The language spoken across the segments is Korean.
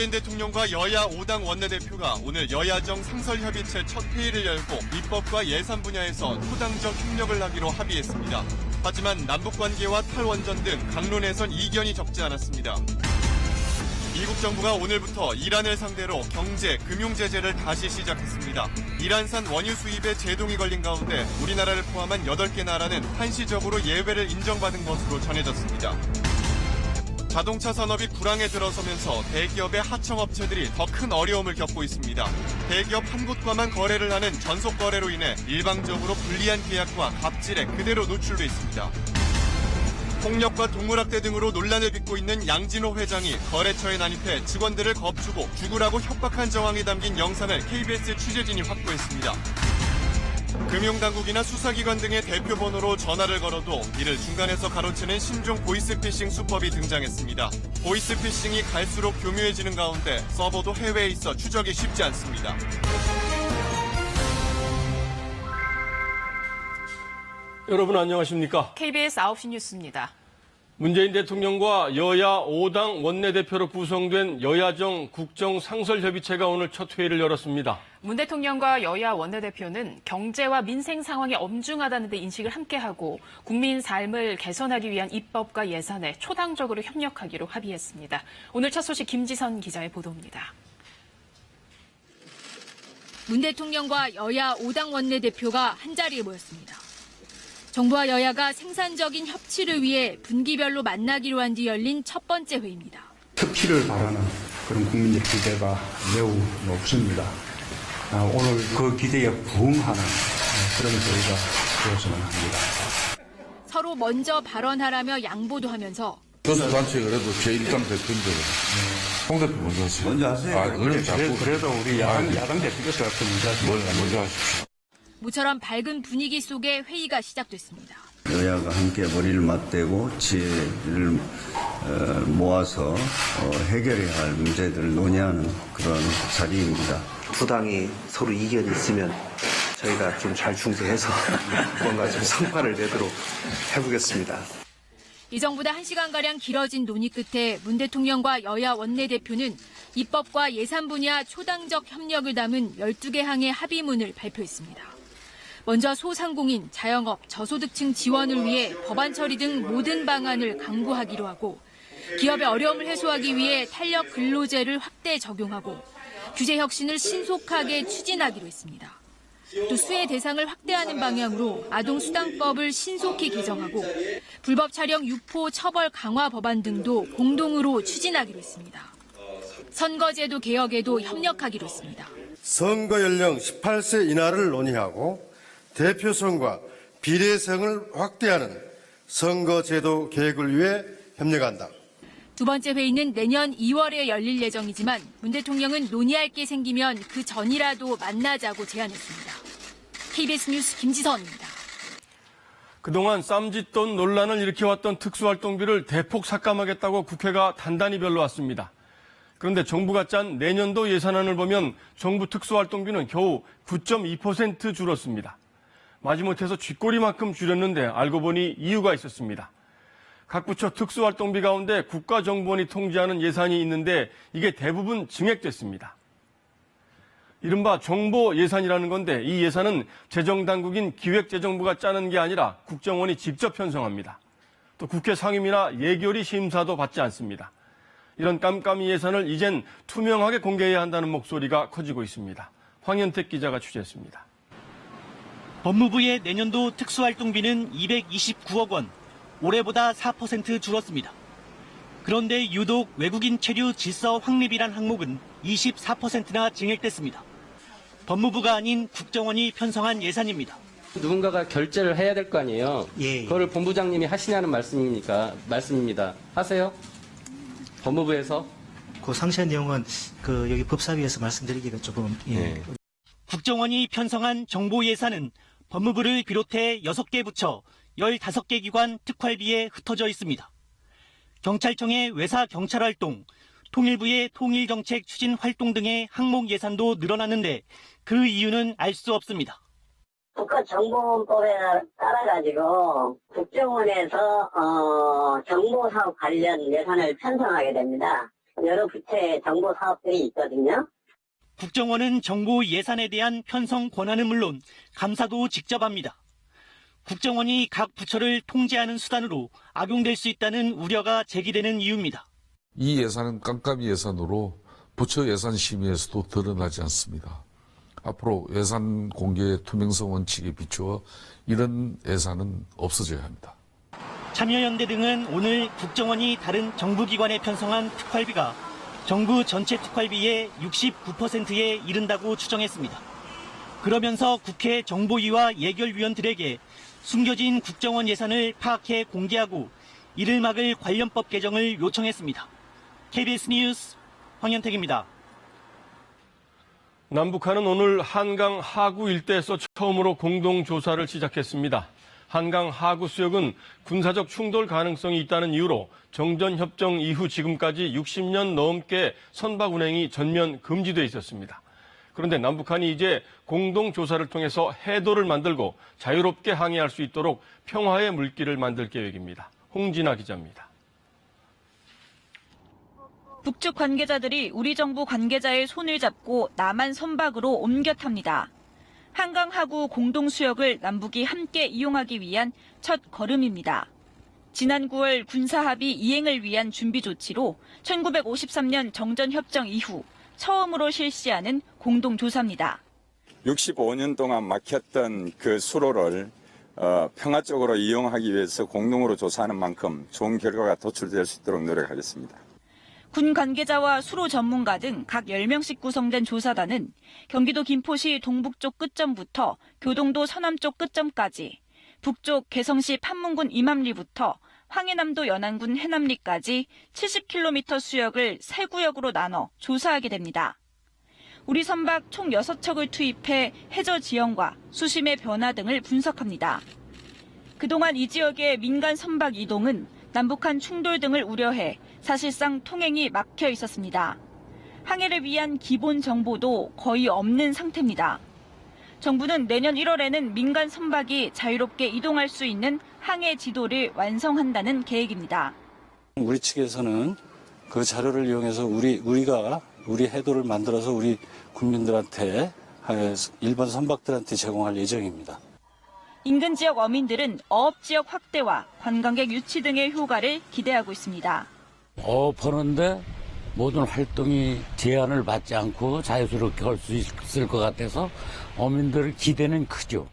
문재인 대통령과 여야 5당 원내대표가 오늘 여야정 상설협의체 첫 회의를 열고 입법과 예산 분야에서 초당적 협력을 하기로 합의했습니다. 하지만 남북관계와 탈원전 등 강론에선 이견이 적지 않았습니다. 미국 정부가 오늘부터 이란을 상대로 경제, 금융 제재를 다시 시작했습니다. 이란산 원유 수입에 제동이 걸린 가운데 우리나라를 포함한 8개 나라는 한시적으로 예외를 인정받은 것으로 전해졌습니다. 자동차 산업이 불황에 들어서면서 대기업의 하청업체들이 더 큰 어려움을 겪고 있습니다. 대기업 한 곳과만 거래를 하는 전속 거래로 인해 일방적으로 불리한 계약과 갑질에 그대로 노출돼 있습니다. 폭력과 동물학대 등으로 논란을 빚고 있는 양진호 회장이 거래처에 난입해 직원들을 겁주고 죽으라고 협박한 정황이 담긴 영상을 KBS 취재진이 확보했습니다. 금융당국이나 수사기관 등의 대표번호로 전화를 걸어도 이를 중간에서 가로채는 신종 보이스피싱 수법이 등장했습니다. 보이스피싱이 갈수록 교묘해지는 가운데 서버도 해외에 있어 추적이 쉽지 않습니다. 여러분 안녕하십니까? KBS 9시 뉴스입니다. 문재인 대통령과 여야 5당 원내대표로 구성된 여야정 국정상설협의체가 오늘 첫 회의를 열었습니다. 문 대통령과 여야 원내대표는 경제와 민생 상황이 엄중하다는 데 인식을 함께하고 국민 삶을 개선하기 위한 입법과 예산에 초당적으로 협력하기로 합의했습니다. 오늘 첫 소식 김지선 기자의 보도입니다. 문 대통령과 여야 5당 원내대표가 한자리에 모였습니다. 정부와 여야가 생산적인 협치를 위해 분기별로 만나기로 한 뒤 열린 첫 번째 회의입니다. 협치를 바라는 그런 국민들의 기대가 매우 높습니다. 오늘 그 기대에 부응하는 그런 저희가 되었으면 합니다. 서로 먼저 발언하라며 양보도 하면서 교수단체 그래도 제1당 대표인데 홍 대표 먼저 하세요. 먼저 하세요. 그래도 우리 야당 대표께서 먼저 하십시오. 모처럼 밝은 분위기 속에 회의가 시작됐습니다. 여야가 함께 머리를 맞대고 지혜를 모아서 해결해야 할 문제들을 논의하는 그런 자리입니다. 두 당이 서로 이견이 있으면 저희가 좀 잘 중재해서 뭔가 좀 성과를 내도록 해보겠습니다. 예정보다 1시간가량 길어진 논의 끝에 문 대통령과 여야 원내대표는 입법과 예산 분야 초당적 협력을 담은 12개 항의 합의문을 발표했습니다. 먼저 소상공인, 자영업, 저소득층 지원을 위해 법안 처리 등 모든 방안을 강구하기로 하고 기업의 어려움을 해소하기 위해 탄력 근로제를 확대 적용하고 규제 혁신을 신속하게 추진하기로 했습니다. 또 수혜 대상을 확대하는 방향으로 아동수당법을 신속히 개정하고 불법 촬영 유포 처벌 강화 법안 등도 공동으로 추진하기로 했습니다. 선거제도 개혁에도 협력하기로 했습니다. 선거 연령 18세 인하를 논의하고 대표성과 비례성을 확대하는 선거제도 계획을 위해 협력한다. 두 번째 회의는 내년 2월에 열릴 예정이지만 문 대통령은 논의할 게 생기면 그 전이라도 만나자고 제안했습니다. KBS 뉴스 김지선입니다. 그동안 쌈짓돈 논란을 일으켜왔던 특수활동비를 대폭 삭감하겠다고 국회가 단단히 별로왔습니다. 그런데 정부가 짠 내년도 예산안을 보면 정부 특수활동비는 겨우 9.2% 줄었습니다. 마지못해서 쥐꼬리만큼 줄였는데 알고 보니 이유가 있었습니다. 각 부처 특수활동비 가운데 국가정보원이 통제하는 예산이 있는데 이게 대부분 증액됐습니다. 이른바 정보 예산이라는 건데 이 예산은 재정당국인 기획재정부가 짜는 게 아니라 국정원이 직접 편성합니다. 또 국회 상임위나 예결위 심사도 받지 않습니다. 이런 깜깜이 예산을 이젠 투명하게 공개해야 한다는 목소리가 커지고 있습니다. 황현택 기자가 취재했습니다. 법무부의 내년도 특수활동비는 229억 원, 올해보다 4% 줄었습니다. 그런데 유독 외국인 체류 질서 확립이란 항목은 24%나 증액됐습니다. 법무부가 아닌 국정원이 편성한 예산입니다. 누군가가 결제를 해야 될 거 아니에요? 예. 그거를 본부장님이 하시냐는 말씀입니다. 하세요? 법무부에서? 그 상세한 내용은 여기 법사위에서 말씀드리기가 조금 국정원이 편성한 정보 예산은 법무부를 비롯해 6개 부처, 15개 기관 특활비에 흩어져 있습니다. 경찰청의 외사 경찰활동, 통일부의 통일정책 추진 활동 등의 항목 예산도 늘어났는데 그 이유는 알 수 없습니다. 국가정보원법에 따라가지고 국정원에서 정보사업 관련 예산을 편성하게 됩니다. 여러 부채 정보 사업들이 있거든요. 국정원은 정보 예산에 대한 편성 권한은 물론 감사도 직접 합니다. 국정원이 각 부처를 통제하는 수단으로 악용될 수 있다는 우려가 제기되는 이유입니다. 이 예산은 깜깜이 예산으로 부처 예산 심의에서도 드러나지 않습니다. 앞으로 예산 공개의 투명성 원칙에 비추어 이런 예산은 없어져야 합니다. 참여연대 등은 오늘 국정원이 다른 정부기관에 편성한 특활비가 정부 전체 특활비의 69%에 이른다고 추정했습니다. 그러면서 국회 정보위와 예결위원들에게 숨겨진 국정원 예산을 파악해 공개하고 이를 막을 관련법 개정을 요청했습니다. KBS 뉴스 황현택입니다. 남북한은 오늘 한강 하구 일대에서 처음으로 공동조사를 시작했습니다. 한강 하구 수역은 군사적 충돌 가능성이 있다는 이유로 정전협정 이후 지금까지 60년 넘게 선박 운행이 전면 금지돼 있었습니다. 그런데 남북한이 이제 공동조사를 통해서 해도를 만들고 자유롭게 항해할 수 있도록 평화의 물길을 만들 계획입니다. 홍진아 기자입니다. 북측 관계자들이 우리 정부 관계자의 손을 잡고 남한 선박으로 옮겨 탑니다. 한강 하구 공동수역을 남북이 함께 이용하기 위한 첫 걸음입니다. 지난 9월 군사합의 이행을 위한 준비 조치로 1953년 정전협정 이후 처음으로 실시하는 공동조사입니다. 65년 동안 막혔던 그 수로를 평화적으로 이용하기 위해서 공동으로 조사하는 만큼 좋은 결과가 도출될 수 있도록 노력하겠습니다. 군 관계자와 수로 전문가 등 각 10명씩 구성된 조사단은 경기도 김포시 동북쪽 끝점부터 교동도 서남쪽 끝점까지, 북쪽 개성시 판문군 임암리부터 황해남도 연안군 해남리까지 70km 수역을 3구역으로 나눠 조사하게 됩니다. 우리 선박 총 6척을 투입해 해저 지형과 수심의 변화 등을 분석합니다. 그동안 이 지역의 민간 선박 이동은 남북한 충돌 등을 우려해 사실상 통행이 막혀 있었습니다. 항해를 위한 기본 정보도 거의 없는 상태입니다. 정부는 내년 1월에는 민간 선박이 자유롭게 이동할 수 있는 항해 지도를 완성한다는 계획입니다. 우리 측에서는 그 자료를 이용해서 우리가 우리 해도를 만들어서 우리 국민들한테 일본 선박들한테 제공할 예정입니다. 인근 지역 어민들은 어업 지역 확대와 관광객 유치 등의 효과를 기대하고 있습니다. 어업하는데 모든 활동이 제한을 받지 않고 자유스럽게 할 수 있을 것 같아서 어민들의 기대는 크죠.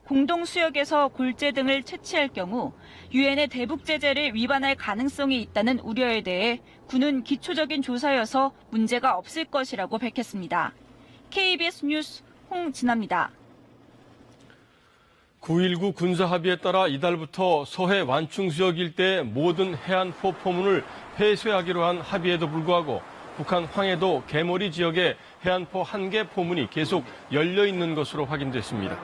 공동수역에서 골재 등을 채취할 경우 유엔의 대북 제재를 위반할 가능성이 있다는 우려에 대해 군은 기초적인 조사여서 문제가 없을 것이라고 밝혔습니다. KBS 뉴스 홍진아입니다. 9.19 군사합의에 따라 이달부터 서해 완충수역 일대의 모든 해안포 포문을 폐쇄하기로 한 합의에도 불구하고 북한 황해도 개머리 지역의 해안포 1개 포문이 계속 열려 있는 것으로 확인됐습니다.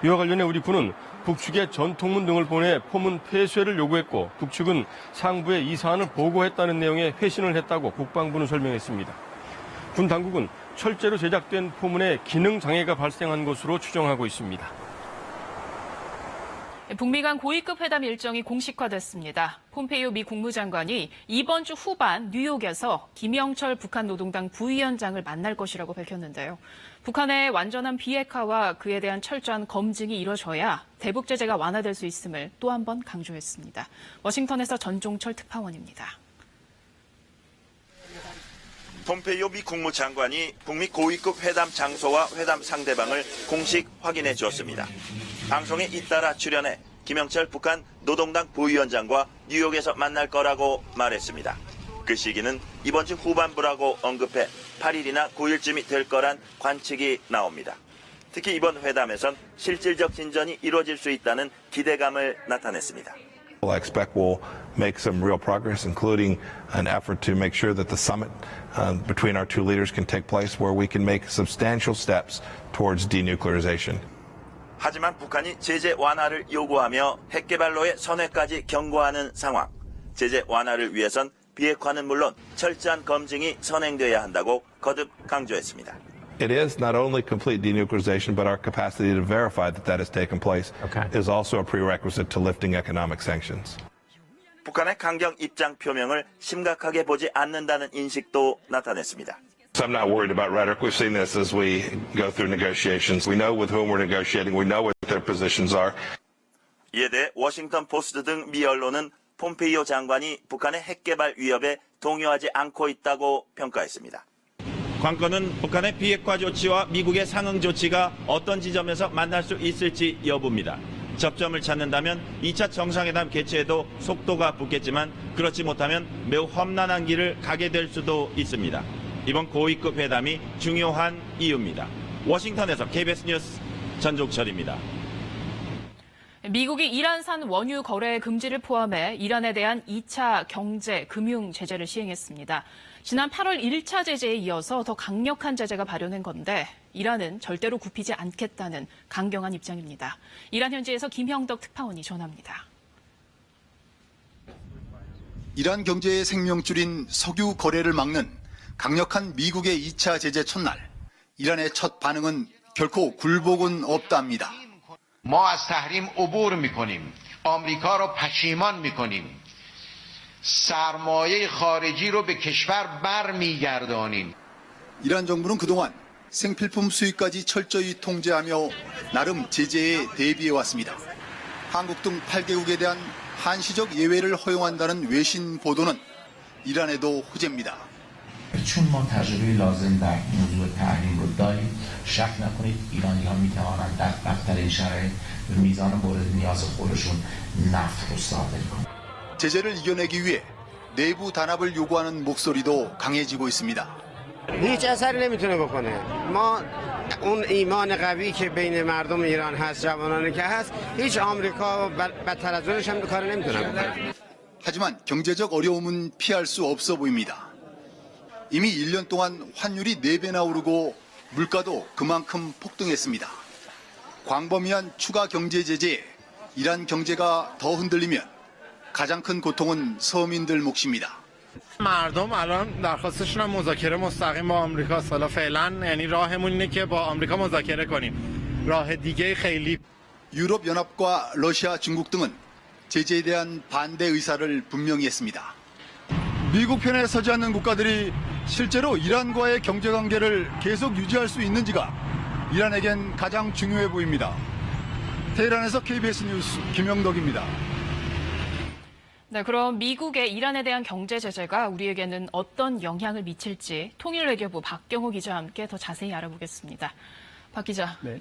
이와 관련해 우리 군은 북측에 전통문 등을 보내 포문 폐쇄를 요구했고 북측은 상부에 이 사안을 보고했다는 내용의 회신을 했다고 국방부는 설명했습니다. 군 당국은 철제로 제작된 포문에 기능 장애가 발생한 것으로 추정하고 있습니다. 북미 간 고위급 회담 일정이 공식화됐습니다. 폼페이오 미 국무장관이 이번 주 후반 뉴욕에서 김영철 북한 노동당 부위원장을 만날 것이라고 밝혔는데요. 북한의 완전한 비핵화와 그에 대한 철저한 검증이 이뤄져야 대북 제재가 완화될 수 있음을 또 한 번 강조했습니다. 워싱턴에서 전종철 특파원입니다. 폼페이오 미 국무장관이 북미 고위급 회담 장소와 회담 상대방을 공식 확인해 주었습니다. 방송에 잇따라 출연해 김영철 북한 노동당 부위원장과 뉴욕에서 만날 거라고 말했습니다. 그 시기는 이번 주 후반부라고 언급해 8일이나 9일쯤이 될 거란 관측이 나옵니다. 특히 이번 회담에선 실질적 진전이 이루어질 수 있다는 기대감을 나타냈습니다. I expect we'll make some real progress, including an effort to make sure that the summit between our two leaders can take place where we can make substantial steps towards denuclearization. 하지만 북한이 제재 완화를 요구하며 핵개발로의 선회까지 경고하는 상황. 제재 완화를 위해선 비핵화는 물론 철저한 검증이 선행돼야 한다고 거듭 강조했습니다. It is not only complete denuclearization, but our capacity to verify that that has taken place is also a prerequisite to lifting economic sanctions. 북한의 강경 입장 표명을 심각하게 보지 않는다는 인식도 나타냈습니다. So I'm not worried about rhetoric. We've seen this as we go through negotiations. We know with whom we're negotiating. We know what their positions are. 이에 대해 워싱턴 포스트 등 미 언론은 폼페이오 장관이 북한의 핵개발 위협에 동요하지 않고 있다고 평가했습니다. 관건은 북한의 비핵화 조치와 미국의 상응 조치가 어떤 지점에서 만날 수 있을지 여부입니다. 접점을 찾는다면 2차 정상회담 개최에도 속도가 붙겠지만 그렇지 못하면 매우 험난한 길을 가게 될 수도 있습니다. 이번 고위급 회담이 중요한 이유입니다. 워싱턴에서 KBS 뉴스 전종철입니다. 미국이 이란산 원유 거래 금지를 포함해 이란에 대한 2차 경제, 금융 제재를 시행했습니다. 지난 8월 1차 제재에 이어서 더 강력한 제재가 발효된 건데 이란은 절대로 굽히지 않겠다는 강경한 입장입니다. 이란 현지에서 김형덕 특파원이 전합니다. 이란 경제의 생명줄인 석유 거래를 막는 강력한 미국의 2차 제재 첫날, 이란의 첫 반응은 결코 굴복은 없답니다. ما از تحریم عبور میکنیم. آمریکا رو پشیمان میکنیم. سرمایه خارجی رو به کشور برمیگردانیم. 이란 정부는 그동안 생필품 수입까지 철저히 통제하며 나름 제재에 대비해 왔습니다. 한국 등 8개국에 대한 한시적 예외를 허용한다는 외신 보도는 이란에도 호재입니다. چون ما تجربه لازم در موضوع تحریم رو داریم شک نکنید ایرانی‌ها می‌توانند در بدترین شرایط به میزان مورد نیاز خودشون نفت رو صادر کنند. 제재를 이겨내기 위해 내부 단합을 요구하는 목소리도 강해지고 있습니다. هیچ اثری نمیتونه بکنه. ما اون ایمان قوی که بین مردم ایران هست، جوانانی که هست، هیچ آمریکا بدتر از اونش هم کار نمیتونه بکنه. 하지만 경제적 어려움은 피할 수 없어 보입니다. 이미 1년 동안 환율이 4배나 오르고 물가도 그만큼 폭등했습니다. 광범위한 추가 경제 제재에 이란 경제가 더 흔들리면 가장 큰 고통은 서민들 몫입니다. مردم الان درخواستشون هم مذاکره مستقیم با آمریکاست. حالا فعلا یعنی راهمون اینه که با آمریکا مذاکره کنیم. راه دیگه خیلی 유럽 연합과 러시아, 중국 등은 제재에 대한 반대 의사를 분명히 했습니다. 미국 편에 서지 않는 국가들이 실제로 이란과의 경제 관계를 계속 유지할 수 있는지가 이란에겐 가장 중요해 보입니다. 테헤란에서 KBS 뉴스 김영덕입니다. 네, 그럼 미국의 이란에 대한 경제 제재가 우리에게는 어떤 영향을 미칠지 통일외교부 박경호 기자와 함께 더 자세히 알아보겠습니다. 박 기자, 네.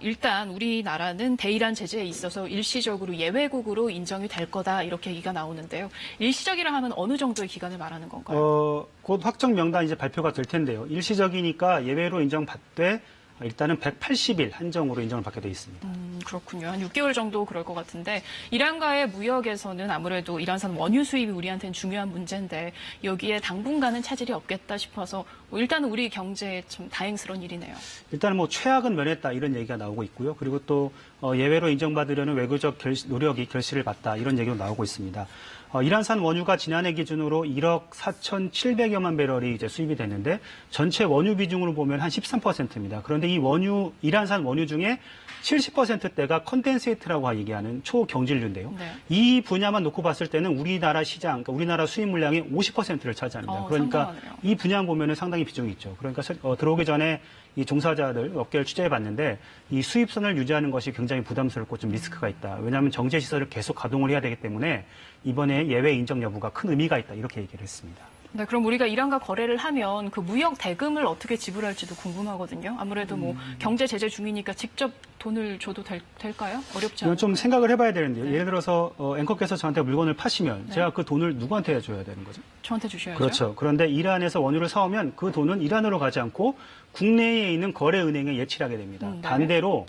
일단 우리나라는 대이란 제재에 있어서 일시적으로 예외국으로 인정이 될 거다 이렇게 얘기가 나오는데요. 일시적이라 하면 어느 정도의 기간을 말하는 건가요? 곧 확정 명단 이제 발표가 될 텐데요. 일시적이니까 예외로 인정받되 일단은 180일 한정으로 인정을 받게 돼 있습니다. 그렇군요. 한 6개월 정도 그럴 것 같은데 이란과의 무역에서는 아무래도 이란산 원유 수입이 우리한테는 중요한 문제인데 여기에 당분간은 차질이 없겠다 싶어서 일단은 우리 경제에 좀 다행스러운 일이네요. 일단은 뭐 최악은 면했다 이런 얘기가 나오고 있고요. 그리고 또 예외로 인정받으려는 외교적 노력이 결실을 봤다 이런 얘기도 나오고 있습니다. 이란산 원유가 지난해 기준으로 1억 4,700여만 배럴이 이제 수입이 됐는데 전체 원유 비중으로 보면 한 13%입니다. 그런데 이 이란산 원유 중에 70%대가 컨덴세이트라고 얘기하는 초경질류인데요. 네. 이 분야만 놓고 봤을 때는 우리나라 시장, 그러니까 우리나라 수입 물량의 50%를 차지합니다. 그러니까 상당하네요. 이 분야만 보면은 상당히 비중이 있죠. 그러니까 들어오기 전에 이 종사자들 업계를 취재해 봤는데 이 수입선을 유지하는 것이 굉장히 부담스럽고 좀 리스크가 있다. 왜냐하면 정제 시설을 계속 가동을 해야 되기 때문에 이번에 예외 인정 여부가 큰 의미가 있다. 이렇게 얘기를 했습니다. 네, 그럼 우리가 이란과 거래를 하면 그 무역 대금을 어떻게 지불할지도 궁금하거든요. 아무래도 뭐 경제 제재 중이니까 직접 돈을 줘도 될까요? 어렵지 않아요? 이건 좀 생각을 해봐야 되는데요. 예를 들어서 앵커께서 저한테 물건을 파시면 제가 그 돈을 누구한테 줘야 되는 거죠? 저한테 주셔야죠. 그렇죠. 그런데 이란에서 원유를 사오면 그 돈은 이란으로 가지 않고 국내에 있는 거래은행에 예치를 하게 됩니다. 네. 반대로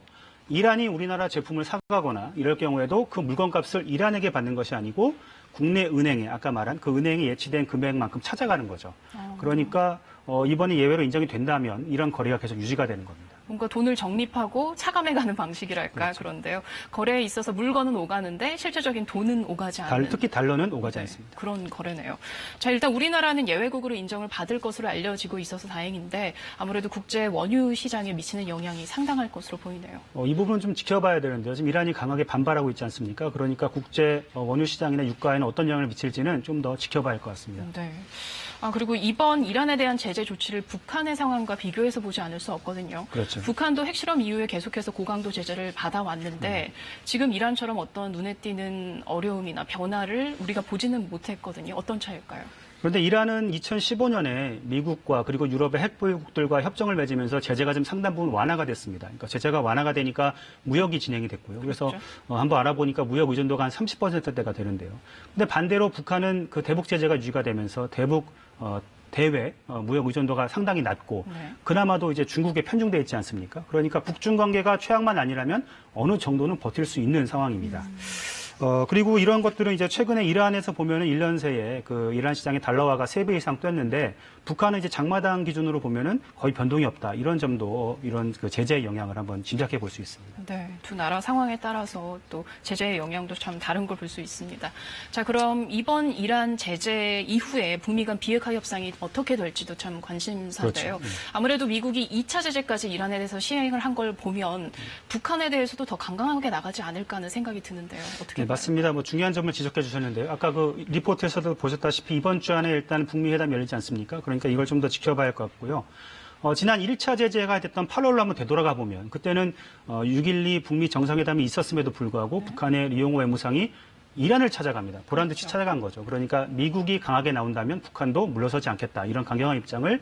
이란이 우리나라 제품을 사가거나 이럴 경우에도 그 물건값을 이란에게 받는 것이 아니고 국내 은행에 아까 말한 그 은행에 예치된 금액만큼 찾아가는 거죠. 그러니까 이번에 예외로 인정이 된다면 이런 거래가 계속 유지가 되는 겁니다. 뭔가 돈을 적립하고 차감해가는 방식이랄까 그렇죠. 그런데요. 거래에 있어서 물건은 오가는데 실제적인 돈은 오가지 않는. 특히 달러는 오가지 않습니다. 그런 거래네요. 자, 일단 우리나라는 예외국으로 인정을 받을 것으로 알려지고 있어서 다행인데 아무래도 국제 원유 시장에 미치는 영향이 상당할 것으로 보이네요. 이 부분은 좀 지켜봐야 되는데요. 지금 이란이 강하게 반발하고 있지 않습니까? 그러니까 국제 원유 시장이나 유가에는 어떤 영향을 미칠지는 좀 더 지켜봐야 할 것 같습니다. 네. 그리고 이번 이란에 대한 제재 조치를 북한의 상황과 비교해서 보지 않을 수 없거든요. 그렇죠. 북한도 핵실험 이후에 계속해서 고강도 제재를 받아왔는데 지금 이란처럼 어떤 눈에 띄는 어려움이나 변화를 우리가 보지는 못했거든요. 어떤 차이일까요? 그런데 이란은 2015년에 미국과 그리고 유럽의 핵보유국들과 협정을 맺으면서 제재가 좀 상당 부분 완화가 됐습니다. 그러니까 제재가 완화가 되니까 무역이 진행이 됐고요. 그래서 그렇죠. 한번 알아보니까 무역 의존도가 한 30%대가 되는데요. 근데 반대로 북한은 그 대북 제재가 유지가 되면서 대외 무역 의존도가 상당히 낮고 네. 그나마도 이제 중국에 편중돼 있지 않습니까? 그러니까 북중 관계가 최악만 아니라면 어느 정도는 버틸 수 있는 상황입니다. 그리고 이런 것들은 이제 최근에 이란에서 보면은 1년 새에 그 이란 시장의 달러화가 3배 이상 뛰었는데 북한은 이제 장마당 기준으로 보면은 거의 변동이 없다. 이런 점도 이런 그 제재의 영향을 한번 짐작해 볼 수 있습니다. 네, 두 나라 상황에 따라서 또 제재의 영향도 참 다른 걸 볼 수 있습니다. 자, 그럼 이번 이란 제재 이후에 북미 간 비핵화 협상이 어떻게 될지도 참 관심사인데요. 그렇죠. 아무래도 미국이 2차 제재까지 이란에 대해서 시행을 한 걸 보면 북한에 대해서도 더 강경하게 나가지 않을까 하는 생각이 드는데요. 어떻게 네, 맞습니다. 중요한 점을 지적해 주셨는데요. 아까 그 리포트에서도 보셨다시피 이번 주 안에 일단 북미 회담이 열리지 않습니까? 그러니까 이걸 좀 더 지켜봐야 할 것 같고요. 지난 1차 제재가 됐던 8월로 한번 되돌아가 보면 그때는 6.12 북미 정상회담이 있었음에도 불구하고 북한의 리용호 외무상이 이란을 찾아갑니다. 보란듯이 찾아간 거죠. 그러니까 미국이 강하게 나온다면 북한도 물러서지 않겠다. 이런 강경한 입장을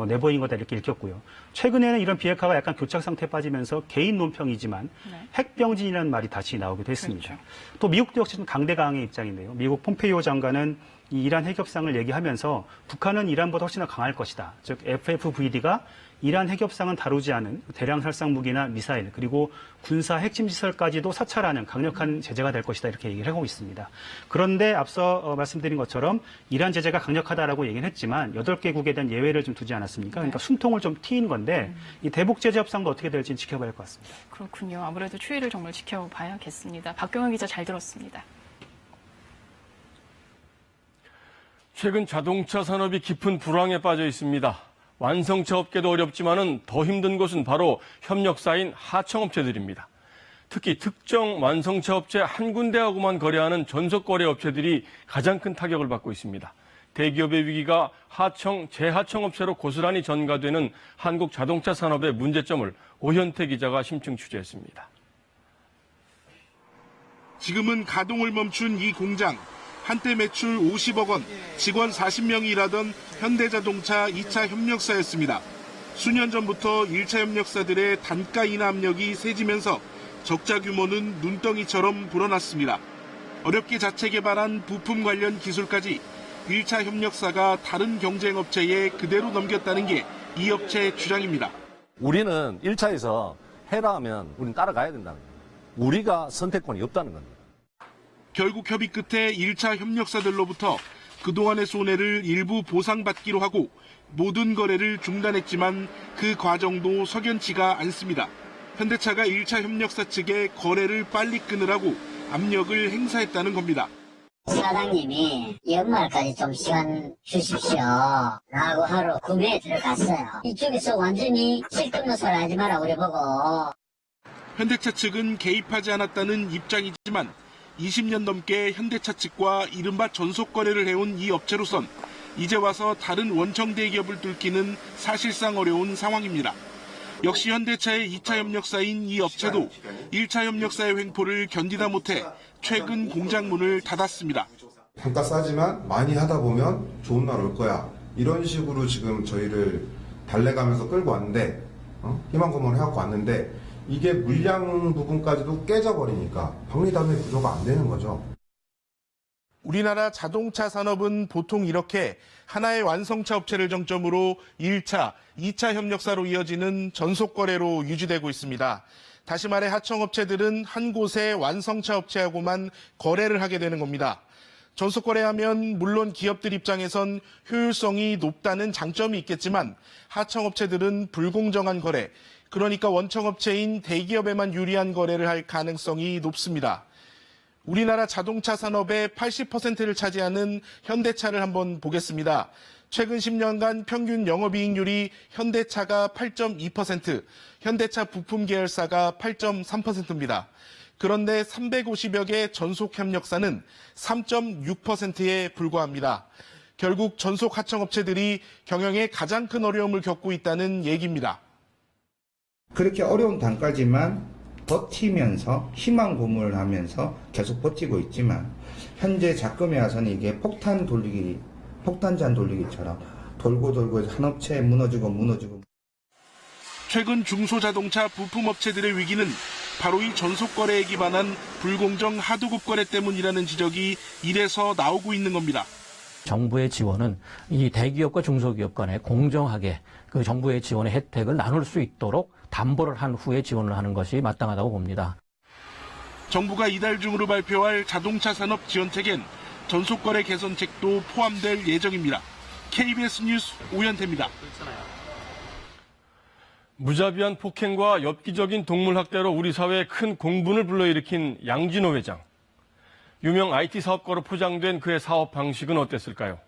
내보인 거다 이렇게 읽혔고요. 최근에는 이런 비핵화가 약간 교착 상태에 빠지면서 개인 논평이지만 핵병진이라는 말이 다시 나오기도 했습니다. 그렇죠. 또 미국도 역시 좀 강대강의 입장인데요. 미국 폼페이오 장관은 이 이란 핵협상을 얘기하면서 북한은 이란보다 훨씬 더 강할 것이다. 즉 FFVD가 이란 핵협상은 다루지 않은 대량 살상 무기나 미사일 그리고 군사 핵심 시설까지도 사찰하는 강력한 제재가 될 것이다 이렇게 얘기를 하고 있습니다. 그런데 앞서 말씀드린 것처럼 이란 제재가 강력하다라고 얘기는 했지만 8개국에 대한 예외를 좀 두지 않았습니까? 그러니까 숨통을 좀 트인 건데 이 대북 제재 협상도 어떻게 될지는 지켜봐야 할 것 같습니다. 그렇군요. 아무래도 추이를 정말 지켜봐야겠습니다. 박경환 기자 잘 들었습니다. 최근 자동차 산업이 깊은 불황에 빠져 있습니다. 완성차 업계도 어렵지만은 더 힘든 곳은 바로 협력사인 하청업체들입니다. 특히 특정 완성차 업체 한 군데하고만 거래하는 전속거래 업체들이 가장 큰 타격을 받고 있습니다. 대기업의 위기가 하청, 재하청업체로 고스란히 전가되는 한국 자동차 산업의 문제점을 오현태 기자가 심층 취재했습니다. 지금은 가동을 멈춘 이 공장. 한때 매출 50억 원, 직원 40명이 일하던 현대자동차 2차 협력사였습니다. 수년 전부터 1차 협력사들의 단가 인하 압력이 세지면서 적자 규모는 눈덩이처럼 불어났습니다. 어렵게 자체 개발한 부품 관련 기술까지 1차 협력사가 다른 경쟁업체에 그대로 넘겼다는 게 이 업체의 주장입니다. 우리는 1차에서 해라 하면 우리는 따라가야 된다는 거예요. 우리가 선택권이 없다는 겁니다. 결국 협의 끝에 1차 협력사들로부터 그동안의 손해를 일부 보상받기로 하고 모든 거래를 중단했지만 그 과정도 석연치가 않습니다. 현대차가 1차 협력사 측에 거래를 빨리 끊으라고 압력을 행사했다는 겁니다. 사장님이 연말까지 좀 시간 주십시오 라고 하러 구매에 들어갔어요. 이쪽에서 완전히 실끝노사를 하지 마라 우리 보고. 현대차 측은 개입하지 않았다는 입장이지만 20년 넘게 현대차 측과 이른바 전속 거래를 해온 이 업체로선 이제 와서 다른 원청 대기업을 뚫기는 사실상 어려운 상황입니다. 역시 현대차의 2차 협력사인 이 업체도 1차 협력사의 횡포를 견디다 못해 최근 공장 문을 닫았습니다. 단가 싸지만 많이 하다 보면 좋은 날 올 거야. 이런 식으로 지금 저희를 달래가면서 끌고 왔는데 희망고문을 해갖고 왔는데 이게 물량 부분까지도 깨져버리니까 박리담의 구조가 안 되는 거죠. 우리나라 자동차 산업은 보통 이렇게 하나의 완성차 업체를 정점으로 1차, 2차 협력사로 이어지는 전속 거래로 유지되고 있습니다. 다시 말해 하청업체들은 한 곳의 완성차 업체하고만 거래를 하게 되는 겁니다. 전속거래하면 물론 기업들 입장에선 효율성이 높다는 장점이 있겠지만 하청업체들은 불공정한 거래, 그러니까 원청업체인 대기업에만 유리한 거래를 할 가능성이 높습니다. 우리나라 자동차 산업의 80%를 차지하는 현대차를 한번 보겠습니다. 최근 10년간 평균 영업이익률이 현대차가 8.2%, 현대차 부품 계열사가 8.3%입니다. 그런데 350여 개 전속 협력사는 3.6%에 불과합니다. 결국 전속 하청업체들이 경영에 가장 큰 어려움을 겪고 있다는 얘기입니다. 그렇게 어려운 단까지만 버티면서 희망 고문을 하면서 계속 버티고 있지만 현재 작금에 와서는 이게 폭탄잔 돌리기처럼 돌고 해서 한 업체에 무너지고 최근 중소자동차 부품업체들의 위기는 바로 이 전속거래에 기반한 불공정 하도급 거래 때문이라는 지적이 이래서 나오고 있는 겁니다. 정부의 지원은 이 대기업과 중소기업 간에 공정하게 그 정부의 지원의 혜택을 나눌 수 있도록 담보를 한 후에 지원을 하는 것이 마땅하다고 봅니다. 정부가 이달 중으로 발표할 자동차 산업 지원책엔 전속거래 개선책도 포함될 예정입니다. KBS 뉴스 오현태입니다. 무자비한 폭행과 엽기적인 동물 학대로 우리 사회에 큰 공분을 불러일으킨 양진호 회장. 유명 IT 사업가로 포장된 그의 사업 방식은 어땠을까요?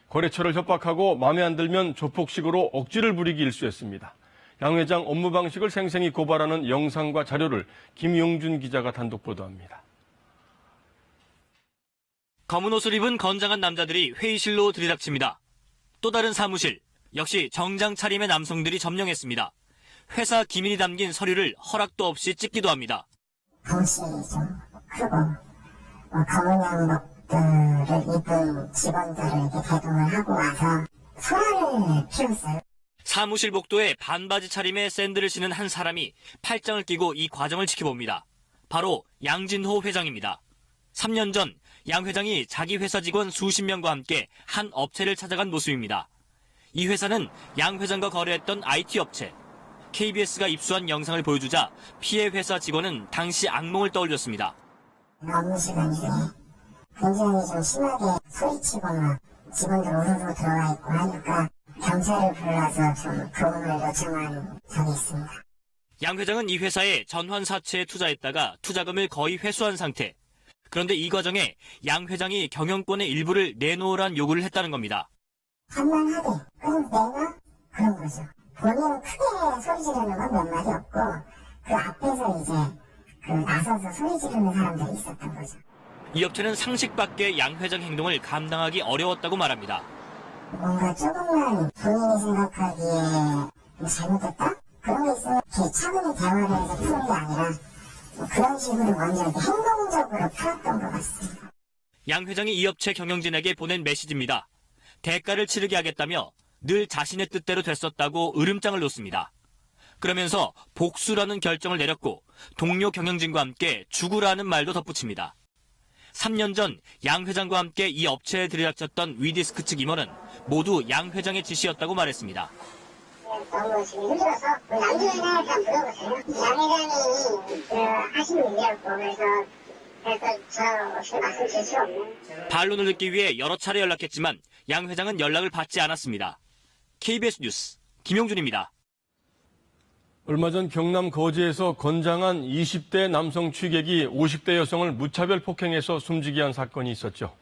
거래처를 협박하고 마음에 안 들면 조폭식으로 억지를 부리기 일쑤였습니다. 양 회장 업무 방식을 생생히 고발하는 영상과 자료를 김용준 기자가 단독 보도합니다. 검은 옷을 입은 건장한 남자들이 회의실로 들이닥칩니다. 또 다른 사무실, 역시 정장 차림의 남성들이 점령했습니다. 회사 기밀이 담긴 서류를 허락도 없이 찍기도 합니다. 덩실이 좀 크고 검은 양복들을 입은 직원들에게 대동을 하고 와서 소란을 피웠어요. 사무실 복도에 반바지 차림의 샌들을 신은 한 사람이 팔짱을 끼고 이 과정을 지켜봅니다. 바로 양진호 회장입니다. 3년 전 양 회장이 자기 회사 직원 수십 명과 함께 한 업체를 찾아간 모습입니다. 이 회사는 양 회장과 거래했던 IT 업체. KBS가 입수한 영상을 보여주자 피해 회사 직원은 당시 악몽을 떠올렸습니다. 업무 시간 중에 굉장히 좀 심하게 소리치거나 직원들 우르르 들어와 있고 하니까 경찰을 불러서 좀 도움을 요청한 적이 있습니다. 양 회장은 이 회사에 전환사채에 투자했다가 투자금을 거의 회수한 상태. 그런데 이 과정에 양 회장이 경영권의 일부를 내놓으란 요구를 했다는 겁니다. 한만하게 그럼 내놔? 그런 거죠. 본인은 크게 소리 지르는 건 몇 마디 없고 그 앞에서 이제 나서서 소리 지르는 사람들이 있었던 거죠. 이 업체는 상식 밖의 양 회장 행동을 감당하기 어려웠다고 말합니다. 뭔가 조금만 본인이 생각하기에 잘못됐다? 그런 게 있으면 이렇게 차분히 대화를 해서 푸는 게 아니라 그런 식으로 먼저 이렇게 행동적으로 풀었던 것 같습니다. 양 회장이 이 업체 경영진에게 보낸 메시지입니다. 대가를 치르게 하겠다며 늘 자신의 뜻대로 됐었다고 으름장을 놓습니다. 그러면서 복수라는 결정을 내렸고 동료 경영진과 함께 죽으라는 말도 덧붙입니다. 3년 전 양 회장과 함께 이 업체에 들이닥쳤던 위디스크 측 임원은 모두 양 회장의 지시였다고 말했습니다. 너무 지금 힘들어서 양진호에 대한 물어보세요. 양 회장이 하시는 일이었고 그래서 저 말씀 드릴 수 없는. 반론을 듣기 위해 여러 차례 연락했지만 양 회장은 연락을 받지 않았습니다. KBS 뉴스 김용준입니다. 얼마 전 경남 거제에서 건장한 20대 남성 취객이 50대 여성을 무차별 폭행해서 숨지게 한 사건이 있었죠.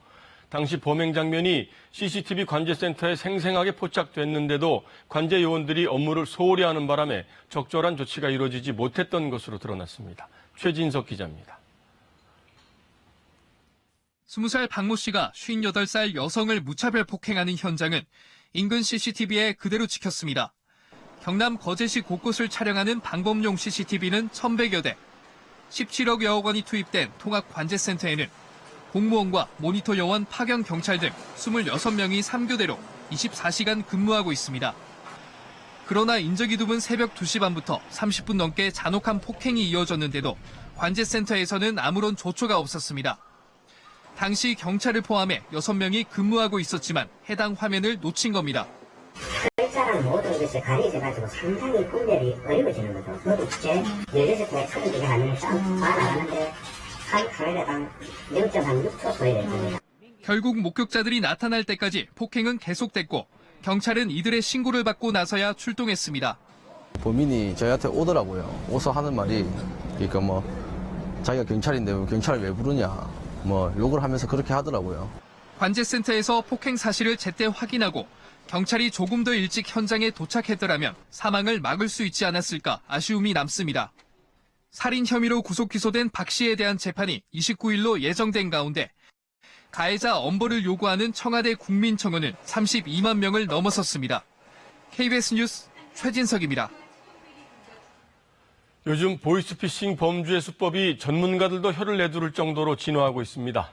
당시 범행 장면이 CCTV 관제센터에 생생하게 포착됐는데도 관제 요원들이 업무를 소홀히 하는 바람에 적절한 조치가 이루어지지 못했던 것으로 드러났습니다. 최진석 기자입니다. 20살 박모 씨가 58살 여성을 무차별 폭행하는 현장은 인근 CCTV에 그대로 찍혔습니다. 경남 거제시 곳곳을 촬영하는 방범용 CCTV는 1,100여 대, 17억여억 원이 투입된 통합관제센터에는 공무원과 모니터 요원, 파견 경찰 등 26명이 3교대로 24시간 근무하고 있습니다. 그러나 인적이 드문 새벽 2시 반부터 30분 넘게 잔혹한 폭행이 이어졌는데도 관제센터에서는 아무런 조처가 없었습니다. 당시 경찰을 포함해 6명이 근무하고 있었지만 해당 화면을 놓친 겁니다. 혈자랑 모든 것을 가려져가지고 상당히 분별이 어려워지는 거죠. 저도 제 16대 차들기가 하면서 나가는데 한 카메라당 0.6초 소리를 줍니다. 결국 목격자들이 나타날 때까지 폭행은 계속됐고 경찰은 이들의 신고를 받고 나서야 출동했습니다. 범인이 저희한테 오더라고요. 오서 하는 말이 그러니까 자기가 경찰인데 경찰을 왜 부르냐 욕을 하면서 그렇게 하더라고요. 관제센터에서 폭행 사실을 제때 확인하고 경찰이 조금 더 일찍 현장에 도착했더라면 사망을 막을 수 있지 않았을까 아쉬움이 남습니다. 살인 혐의로 구속 기소된 박 씨에 대한 재판이 29일로 예정된 가운데 가해자 엄벌을 요구하는 청와대 국민청원은 32만 명을 넘어섰습니다. KBS 뉴스 최진석입니다. 요즘 보이스피싱 범죄 수법이 전문가들도 혀를 내두를 정도로 진화하고 있습니다.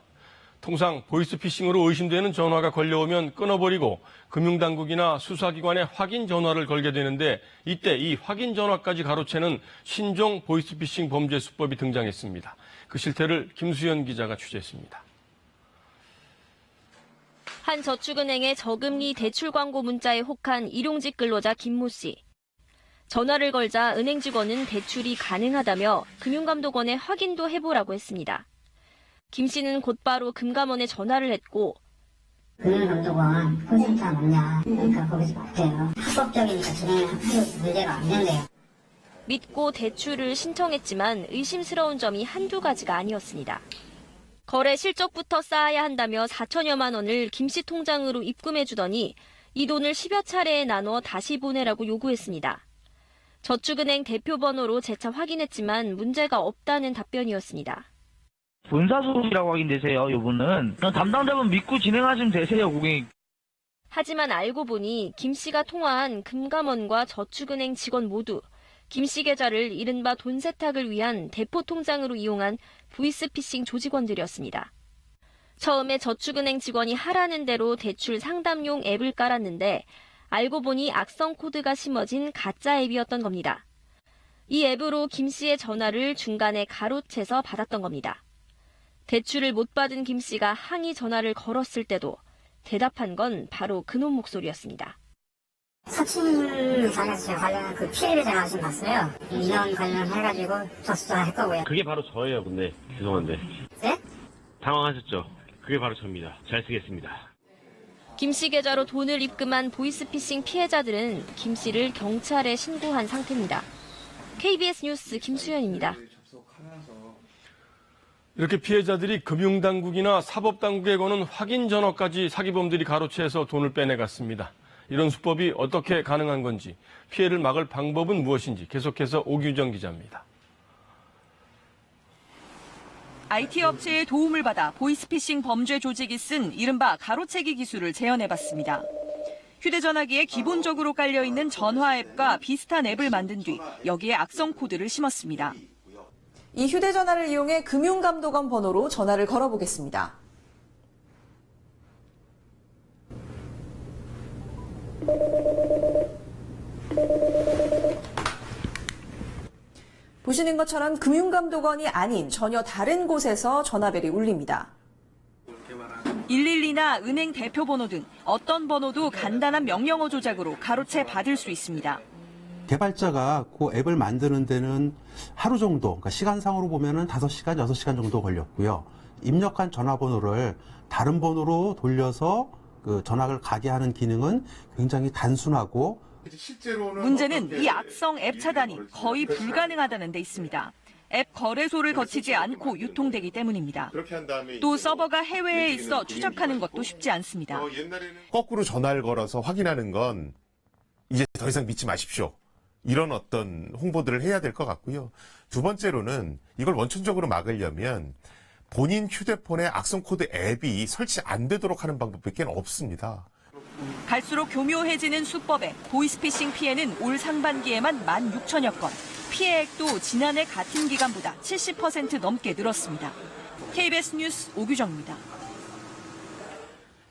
통상 보이스피싱으로 의심되는 전화가 걸려오면 끊어버리고 금융당국이나 수사기관에 확인 전화를 걸게 되는데 이때 이 확인 전화까지 가로채는 신종 보이스피싱 범죄 수법이 등장했습니다. 그 실태를 김수연 기자가 취재했습니다. 한 저축은행의 저금리 대출 광고 문자에 혹한 일용직 근로자 김모 씨. 전화를 걸자 은행 직원은 대출이 가능하다며 금융감독원에 확인도 해보라고 했습니다. 김 씨는 곧바로 금감원에 전화를 했고 금융감독원 콜센터 맞냐? 그러니까 거기서 맞대요. 합법적이니까 진행하는 문제가 안 된대요. 믿고 대출을 신청했지만 의심스러운 점이 한두 가지가 아니었습니다. 거래 실적부터 쌓아야 한다며 4천여만 원을 김 씨 통장으로 입금해주더니 이 돈을 10여 차례에 나눠 다시 보내라고 요구했습니다. 저축은행 대표 번호로 재차 확인했지만 문제가 없다는 답변이었습니다. 본사소속이라고 확인되세요, 이분은. 담당자분 믿고 진행하시면 되세요, 고객님. 하지만 알고 보니 김 씨가 통화한 금감원과 저축은행 직원 모두 김 씨 계좌를 이른바 돈 세탁을 위한 대포 통장으로 이용한 보이스피싱 조직원들이었습니다. 처음에 저축은행 직원이 하라는 대로 대출 상담용 앱을 깔았는데 알고 보니 악성 코드가 심어진 가짜 앱이었던 겁니다. 이 앱으로 김 씨의 전화를 중간에 가로채서 받았던 겁니다. 대출을 못 받은 김 씨가 항의 전화를 걸었을 때도 대답한 건 바로 그놈 목소리였습니다. 사칭 관련 그 피해를 제가 지금 봤어요. 인원 관련해가지고 접수할 거고요. 그게 바로 저예요, 근데. 죄송한데. 네? 당황하셨죠? 그게 바로 저입니다. 잘 쓰겠습니다. 김 씨 계좌로 돈을 입금한 보이스피싱 피해자들은 김 씨를 경찰에 신고한 상태입니다. KBS 뉴스 김수연입니다. 이렇게 피해자들이 금융당국이나 사법당국에 거는 확인 전화까지 사기범들이 가로채서 돈을 빼내갔습니다. 이런 수법이 어떻게 가능한 건지, 피해를 막을 방법은 무엇인지 계속해서 오규정 기자입니다. IT 업체의 도움을 받아 보이스피싱 범죄 조직이 쓴 이른바 가로채기 기술을 재현해봤습니다. 휴대전화기에 기본적으로 깔려있는 전화 앱과 비슷한 앱을 만든 뒤 여기에 악성 코드를 심었습니다. 이 휴대전화를 이용해 금융감독원 번호로 전화를 걸어보겠습니다. 보시는 것처럼 금융감독원이 아닌 전혀 다른 곳에서 전화벨이 울립니다. 112나 은행 대표 번호 등 어떤 번호도 간단한 명령어 조작으로 가로채 받을 수 있습니다. 개발자가 그 앱을 만드는 데는 하루 정도, 그러니까 시간상으로 보면은 5시간, 6시간 정도 걸렸고요. 입력한 전화번호를 다른 번호로 돌려서 그 전화를 가게 하는 기능은 굉장히 단순하고 문제는 이 악성 앱 차단이 거의 불가능하다는 데 있습니다. 앱 거래소를 거치지 않고 유통되기 때문입니다. 또 서버가 해외에 있어 추적하는 것도 쉽지 않습니다. 거꾸로 전화를 걸어서 확인하는 건 이제 더 이상 믿지 마십시오. 이런 어떤 홍보들을 해야 될 것 같고요. 두 번째로는 이걸 원천적으로 막으려면 본인 휴대폰에 악성 코드 앱이 설치 안 되도록 하는 방법밖에 없습니다. 갈수록 교묘해지는 수법에 보이스피싱 피해는 올 상반기에만 16,000여 건, 피해액도 지난해 같은 기간보다 70% 넘게 늘었습니다. KBS 뉴스 오규정입니다.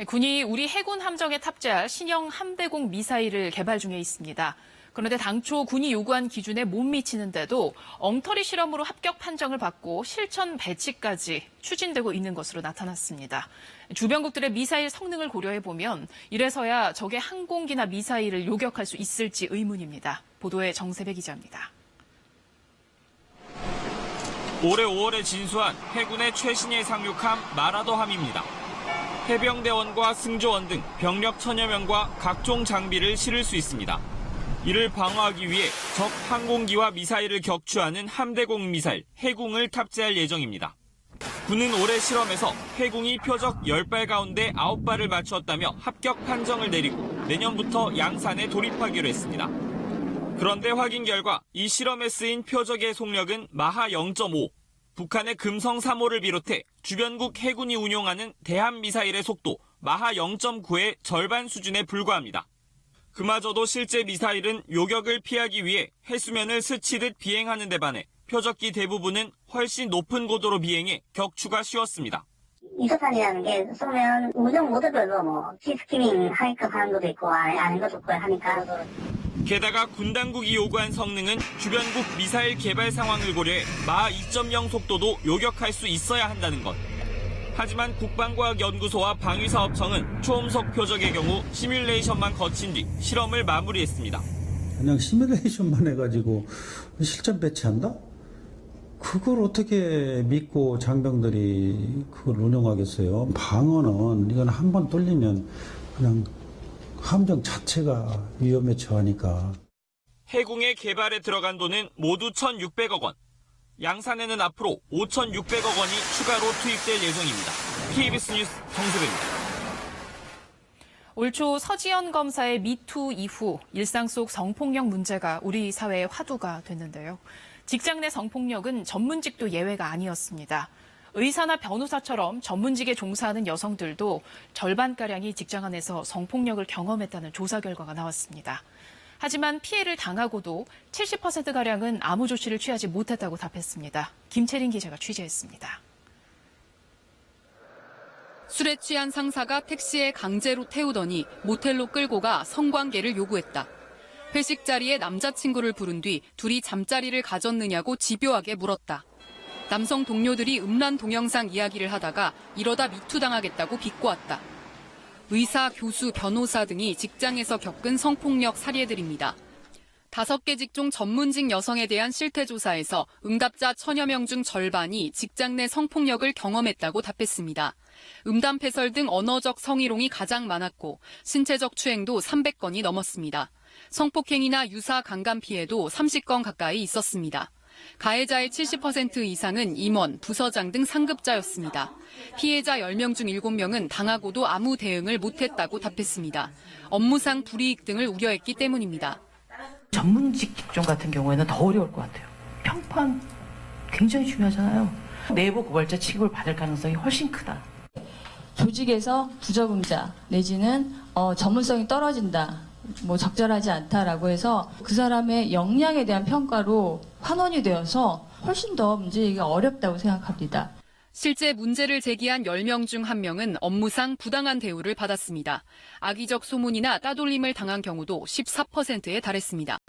군이 우리 해군 함정에 탑재할 신형 함대공 미사일을 개발 중에 있습니다. 그런데 당초 군이 요구한 기준에 못 미치는데도 엉터리 실험으로 합격 판정을 받고 실천 배치까지 추진되고 있는 것으로 나타났습니다. 주변국들의 미사일 성능을 고려해보면 이래서야 적의 항공기나 미사일을 요격할 수 있을지 의문입니다. 보도에 정세배 기자입니다. 올해 5월에 진수한 해군의 최신의 상륙함 마라도함입니다. 해병대원과 승조원 등 병력 1000여 명과 각종 장비를 실을 수 있습니다. 이를 방어하기 위해 적 항공기와 미사일을 격추하는 함대공 미사일 해궁을 탑재할 예정입니다. 군은 올해 실험에서 해궁이 표적 10발 가운데 9발을 맞추었다며 합격 판정을 내리고 내년부터 양산에 돌입하기로 했습니다. 그런데 확인 결과 이 실험에 쓰인 표적의 속력은 마하 0.5, 북한의 금성 3호를 비롯해 주변국 해군이 운용하는 대한미사일의 속도 마하 0.9의 절반 수준에 불과합니다. 그마저도 실제 미사일은 요격을 피하기 위해 해수면을 스치듯 비행하는 데 반해 표적기 대부분은 훨씬 높은 고도로 비행해 격추가 쉬웠습니다. 이소탄이라는 게 쏘면 운용 모드별로 티스키밍 하게끔 하는 것도 있고 아닌 것도 있고 하니까. 게다가 군 당국이 요구한 성능은 주변국 미사일 개발 상황을 고려해 마하 2.0 속도도 요격할 수 있어야 한다는 것. 하지만 국방과학연구소와 방위사업청은 초음속 표적의 경우 시뮬레이션만 거친 뒤 실험을 마무리했습니다. 그냥 시뮬레이션만 해가지고 실전 배치한다? 그걸 어떻게 믿고 장병들이 그걸 운영하겠어요? 방어는 이건 한 번 뚫리면 그냥 함정 자체가 위험에 처하니까. 해궁의 개발에 들어간 돈은 모두 1,600억 원. 양산에는 앞으로 5,600억 원이 추가로 투입될 예정입니다. KBS 뉴스 정수배입니다. 올 초 서지현 검사의 미투 이후 일상 속 성폭력 문제가 우리 사회의 화두가 됐는데요. 직장 내 성폭력은 전문직도 예외가 아니었습니다. 의사나 변호사처럼 전문직에 종사하는 여성들도 절반가량이 직장 안에서 성폭력을 경험했다는 조사 결과가 나왔습니다. 하지만 피해를 당하고도 70%가량은 아무 조치를 취하지 못했다고 답했습니다. 김채린 기자가 취재했습니다. 술에 취한 상사가 택시에 강제로 태우더니 모텔로 끌고 가 성관계를 요구했다. 회식 자리에 남자친구를 부른 뒤 둘이 잠자리를 가졌느냐고 집요하게 물었다. 남성 동료들이 음란 동영상 이야기를 하다가 이러다 미투당하겠다고 비꼬았다. 의사, 교수, 변호사 등이 직장에서 겪은 성폭력 사례들입니다. 5개 직종 전문직 여성에 대한 실태조사에서 응답자 1000여 명 중 절반이 직장 내 성폭력을 경험했다고 답했습니다. 음담패설 등 언어적 성희롱이 가장 많았고 신체적 추행도 300건이 넘었습니다. 성폭행이나 유사 강간 피해도 30건 가까이 있었습니다. 가해자의 70% 이상은 임원, 부서장 등 상급자였습니다. 피해자 10명 중 7명은 당하고도 아무 대응을 못했다고 답했습니다. 업무상 불이익 등을 우려했기 때문입니다. 전문직 직종 같은 경우에는 더 어려울 것 같아요. 평판 굉장히 중요하잖아요. 내부 고발자 취급을 받을 가능성이 훨씬 크다. 조직에서 부적응자 내지는 전문성이 떨어진다. 적절하지 않다라고 해서 그 사람의 역량에 대한 평가로 환원이 되어서 훨씬 더 문제가 어렵다고 생각합니다. 실제 문제를 제기한 10명 중 1명은 업무상 부당한 대우를 받았습니다. 악의적 소문이나 따돌림을 당한 경우도 14%에 달했습니다.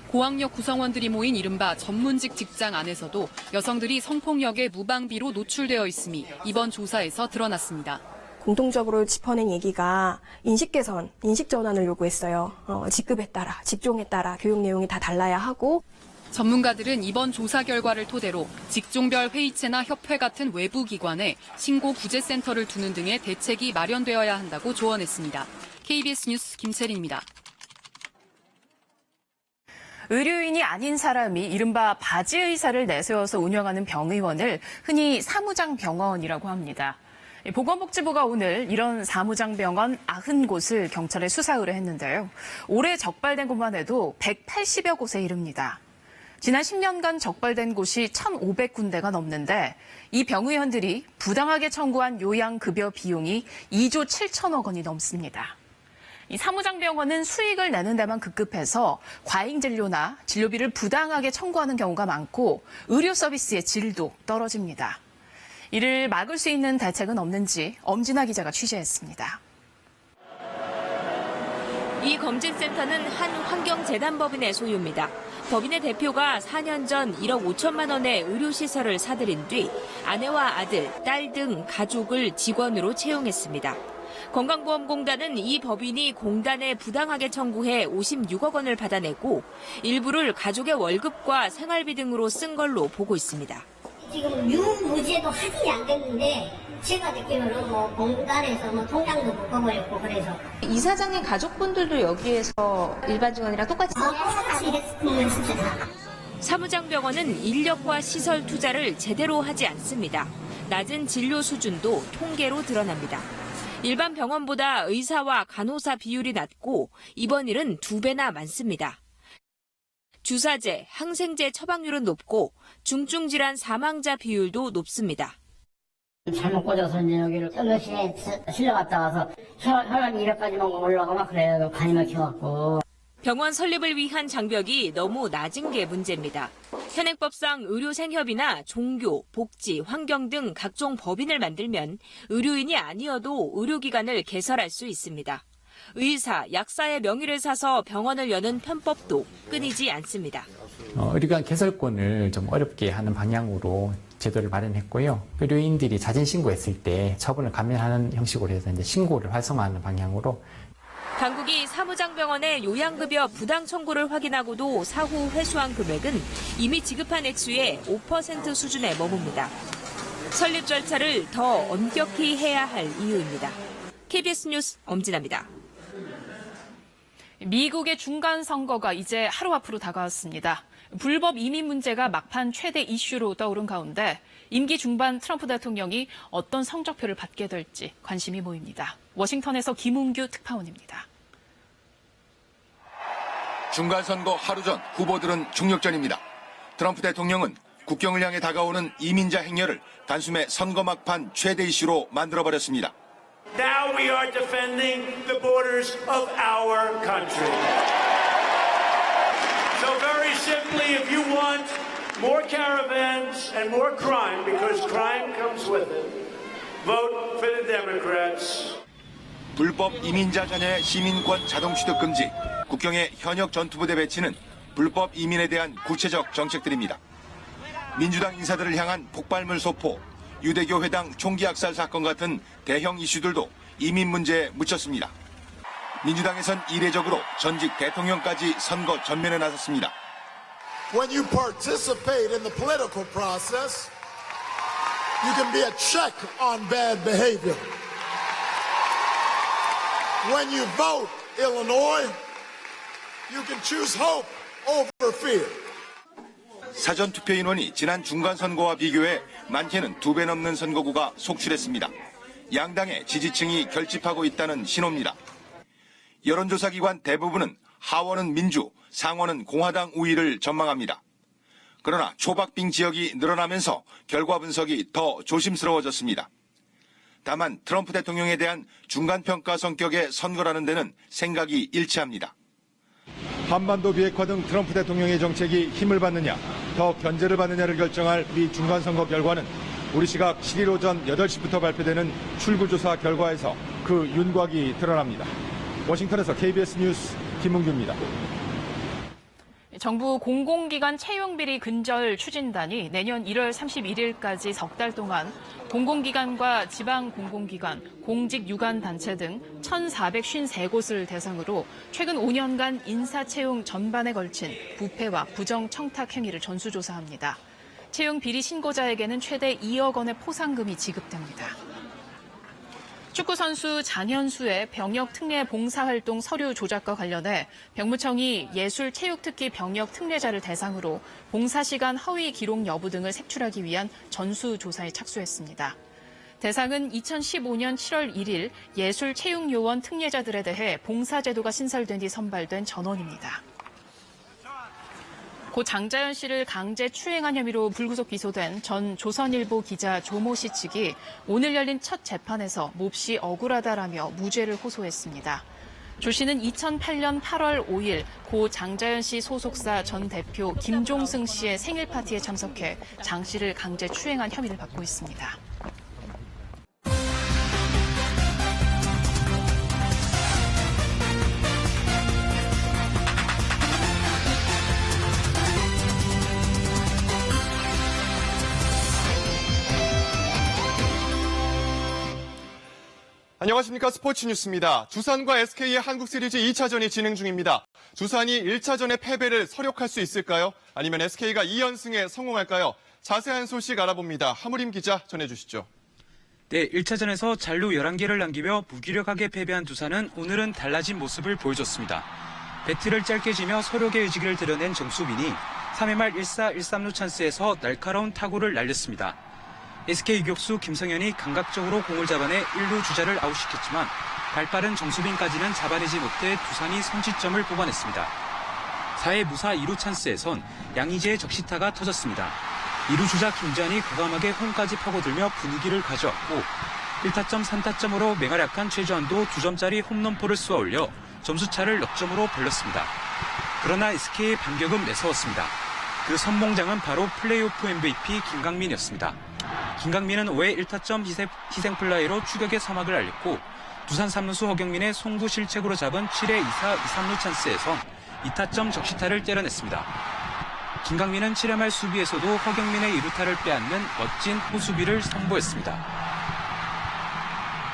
고학력 구성원들이 모인 이른바 전문직 직장 안에서도 여성들이 성폭력에 무방비로 노출되어 있음이 이번 조사에서 드러났습니다. 공통적으로 짚어낸 얘기가 인식 개선, 인식 전환을 요구했어요. 직급에 따라, 직종에 따라 교육 내용이 다 달라야 하고. 전문가들은 이번 조사 결과를 토대로 직종별 회의체나 협회 같은 외부 기관에 신고 구제센터를 두는 등의 대책이 마련되어야 한다고 조언했습니다. KBS 뉴스 김채린입니다. 의료인이 아닌 사람이 이른바 바지 의사를 내세워서 운영하는 병의원을 흔히 사무장병원이라고 합니다. 보건복지부가 오늘 이런 사무장병원 90곳을 경찰에 수사 의뢰했는데요. 올해 적발된 곳만 해도 180여 곳에 이릅니다. 지난 10년간 적발된 곳이 1,500군데가 넘는데 이 병의원들이 부당하게 청구한 요양급여 비용이 2조 7천억 원이 넘습니다. 이 사무장병원은 수익을 내는 데만 급급해서 과잉진료나 진료비를 부당하게 청구하는 경우가 많고 의료 서비스의 질도 떨어집니다. 이를 막을 수 있는 대책은 없는지 엄진아 기자가 취재했습니다. 이 검진센터는 한 환경재단법인의 소유입니다. 법인의 대표가 4년 전 1억 5천만 원의 의료시설을 사들인 뒤 아내와 아들, 딸 등 가족을 직원으로 채용했습니다. 건강보험공단은 이 법인이 공단에 부당하게 청구해 56억 원을 받아내고 일부를 가족의 월급과 생활비 등으로 쓴 걸로 보고 있습니다. 지금 유무죄도 확인이 안 됐는데 제가 듣기로는 뭐 공단에서 뭐 통장도 묶어버렸고 그래서 이사장님 가족분들도 여기에서 일반 직원이랑 똑같이 똑같이 했으면 진짜. 사무장병원은 인력과 시설 투자를 제대로 하지 않습니다. 낮은 진료 수준도 통계로 드러납니다. 일반 병원보다 의사와 간호사 비율이 낮고 입원일은 2배나 많습니다. 주사제, 항생제 처방률은 높고 중증 질환 사망자 비율도 높습니다. 잘못 꽂아서 이제 여기를 셀러시에 실려갔다 와서 혈압이 200까지만 올라가 막 그래요. 간이 막혀갖고. 병원 설립을 위한 장벽이 너무 낮은 게 문제입니다. 현행법상 의료생협이나 종교, 복지, 환경 등 각종 법인을 만들면 의료인이 아니어도 의료기관을 개설할 수 있습니다. 의사, 약사의 명의를 사서 병원을 여는 편법도 끊이지 않습니다. 의료기관 개설권을 좀 어렵게 하는 방향으로 제도를 마련했고요. 의료인들이 자진 신고했을 때 처분을 감면하는 형식으로 해서 이제 신고를 활성화하는 방향으로. 당국이 사무장병원의 요양급여 부당 청구를 확인하고도 사후 회수한 금액은 이미 지급한 액수의 5% 수준에 머뭅니다. 설립 절차를 더 엄격히 해야 할 이유입니다. KBS 뉴스 엄진아입니다. 미국의 중간선거가 이제 하루 앞으로 다가왔습니다. 불법 이민 문제가 막판 최대 이슈로 떠오른 가운데 임기 중반 트럼프 대통령이 어떤 성적표를 받게 될지 관심이 모입니다. 워싱턴에서 김웅규 특파원입니다. 중간선거 하루 전 후보들은 총력전입니다. 트럼프 대통령은 국경을 향해 다가오는 이민자 행렬을 단숨에 선거 막판 최대 이슈로 만들어버렸습니다. Now we are defending the borders of our country. So very simply, if you want more caravans and more crime, because crime comes with it, vote for the Democrats. 불법 이민자 자녀의 시민권 자동 취득 금지, 국경의 현역 전투부대 배치는 불법 이민에 대한 구체적 정책들입니다. 민주당 인사들을 향한 폭발물 소포, 유대교 회당 총기 학살 사건 같은 대형 이슈들도 이민 문제에 묻혔습니다. 민주당에선 이례적으로 전직 대통령까지 선거 전면에 나섰습니다. When you participate in the political process, you can be a check on bad behavior. When you vote Illinois, you can choose hope over fear. 사전투표 인원이 지난 중간선거와 비교해 많게는 2배 넘는 선거구가 속출했습니다. 양당의 지지층이 결집하고 있다는 신호입니다. 여론조사기관 대부분은 하원은 민주, 상원은 공화당 우위를 전망합니다. 그러나 초박빙 지역이 늘어나면서 결과 분석이 더 조심스러워졌습니다. 다만 트럼프 대통령에 대한 중간평가 성격의 선거라는 데는 생각이 일치합니다. 한반도 비핵화 등 트럼프 대통령의 정책이 힘을 받느냐, 더 견제를 받느냐를 결정할 미 중간선거 결과는 우리 시각 7일 오전 8시부터 발표되는 출구조사 결과에서 그 윤곽이 드러납니다. 워싱턴에서 KBS 뉴스 김문규입니다. 정부 공공기관 채용비리 근절 추진단이 내년 1월 31일까지 석 달 동안 공공기관과 지방공공기관, 공직유관단체 등 1,453곳을 대상으로 최근 5년간 인사채용 전반에 걸친 부패와 부정청탁 행위를 전수조사합니다. 채용 비리 신고자에게는 최대 2억 원의 포상금이 지급됩니다. 축구선수 장현수의 병역 특례 봉사활동 서류 조작과 관련해 병무청이 예술체육특기 병역 특례자를 대상으로 봉사시간 허위 기록 여부 등을 색출하기 위한 전수조사에 착수했습니다. 대상은 2015년 7월 1일 예술체육요원 특례자들에 대해 봉사제도가 신설된 뒤 선발된 전원입니다. 고 장자연 씨를 강제 추행한 혐의로 불구속 기소된 전 조선일보 기자 조모 씨 측이 오늘 열린 첫 재판에서 몹시 억울하다라며 무죄를 호소했습니다. 조 씨는 2008년 8월 5일 고 장자연 씨 소속사 전 대표 김종승 씨의 생일 파티에 참석해 장 씨를 강제 추행한 혐의를 받고 있습니다. 안녕하십니까. 스포츠 뉴스입니다. 두산과 SK의 한국 시리즈 2차전이 진행 중입니다. 두산이 1차전의 패배를 서력할 수 있을까요? 아니면 SK가 2연승에 성공할까요? 자세한 소식 알아봅니다. 하무림 기자 전해주시죠. 네, 1차전에서 잔루 11개를 남기며 무기력하게 패배한 두산은 오늘은 달라진 모습을 보여줬습니다. 배트를 짧게 지며 서력의 의지를 드러낸 정수빈이 3회 말 1사 1삼루 찬스에서 날카로운 타구를 날렸습니다. SK 유격수 김성현이 감각적으로 공을 잡아내 1루 주자를 아웃시켰지만 발빠른 정수빈까지는 잡아내지 못해 두산이 선취점을 뽑아냈습니다. 4회 무사 2루 찬스에선 양의재의 적시타가 터졌습니다. 2루 주자 김주환이 과감하게 홈까지 파고들며 분위기를 가져왔고 1타점 3타점으로 맹활약한 최주환도 2점짜리 홈런포를 쏘아올려 점수차를 넉 점으로 벌렸습니다. 그러나 SK의 반격은 매서웠습니다. 그 선봉장은 바로 플레이오프 MVP 김강민이었습니다. 김강민은 5회 1타점 희생플라이로 추격의 서막을 알렸고 두산 3루수 허경민의 송구 실책으로 잡은 7회 2사 2삼루 찬스에선 2타점 적시타를 때려냈습니다. 김강민은 7회 말 수비에서도 허경민의 2루타를 빼앗는 멋진 호수비를 선보였습니다.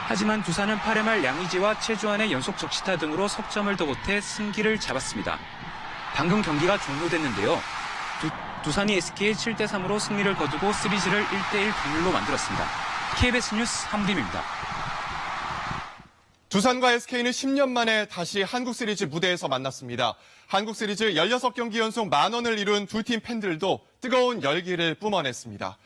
하지만 두산은 8회 말 양의지와 최주환의 연속 적시타 등으로 석점을 더 보태 승기를 잡았습니다. 방금 경기가 종료됐는데요. 두산이 SK의 7대3으로 승리를 거두고 시리즈를 1대1 동률로 만들었습니다. KBS 뉴스 함림입니다. 두산과 SK는 10년 만에 다시 한국 시리즈 무대에서 만났습니다. 한국 시리즈 16경기 연속 만원을 이룬 두 팀 팬들도 뜨거운 열기를 뿜어냈습니다.